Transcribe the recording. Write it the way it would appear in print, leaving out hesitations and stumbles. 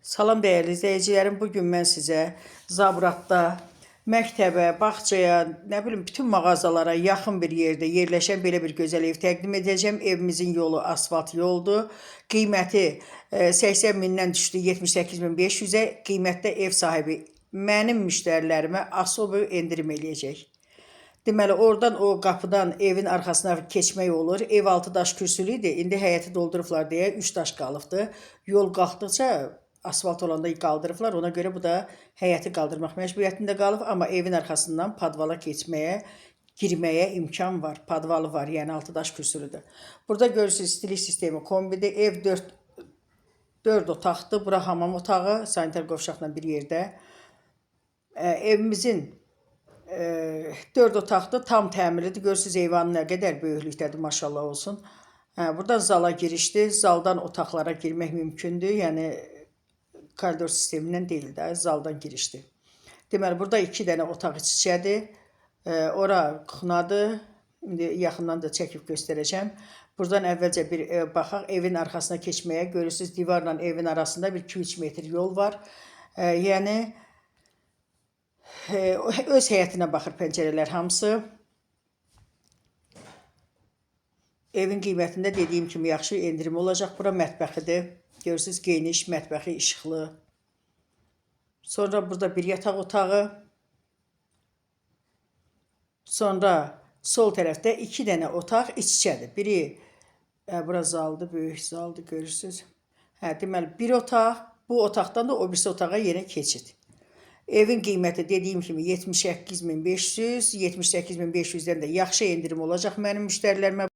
Salam dəyərli izləyicilərim, bugün mən sizə Zabratda məktəbə, bağçaya, nə bilim bütün mağazalara yaxın bir yerdə yerləşən belə bir gözəl ev təqdim edəcəm. Evimizin yolu asfalt yoldur. Qiyməti 80 mindən düşdü 78.500-ə. Qiymətdə ev sahibi mənim müştərilərimə особый endirim eləyəcək. Deməli, oradan o qapıdan evin arxasına keçmək olur. Ev altı daş kürsülü idi. İndi həyəti doldurublar deyə 3 daş qalıbdı. Yol qalxdıqca asfalt olanda qaldırıblar. Ona görə bu da həyəti qaldırmaq məcburiyyətində qalıb. Amma evin arxasından padvala keçməyə, girməyə imkan var. Padvalı var, yəni 6 daş kürsülüdür. Burada görürsünüz stilik sistemi kombidir. Ev 4 otaqdır. Bura hamam otağı, sanitar qovşaqla bir yerdə. Evimizin 4 otaqdır, tam təmirlidir. Görürsünüz eyvanı nə qədər böyüklükdədir, maşallah olsun. Buradan zala girişdir. Zaldan otaqlara girmək mümkündür. Yəni koridor sistemindən deyil də, zaldan girişdir. Deməli, burada 2 dənə otaq iç-içədir. Ora kuxnadır. İndi yaxından da çəkib göstərəcəm. Buradan əvvəlcə bir baxaq, evin arxasına keçməyə. Görürsünüz, divarla evin arasında bir 2-3 metr yol var. Yəni, öz həyətinə baxır pəncərələr hamısı. Evin qiymətində dediyim kimi yaxşı endirim olacaq. Bura mətbəxidir. Görürsünüz, geniş, mətbəxi, işıqlı. Sonra burada bir yataq otağı. Sonra sol tərəfdə 2 dənə otaq iç-içədir. Biri, bura zaldır, böyük zaldır, görürsünüz. Deməli, bir otaq, bu otaqdan da o birisi otağa yenə keçid. Evin qiyməti dediyim kimi 78.500, 78.500-dən də yaxşı endirim olacaq mənim müştərilərimə.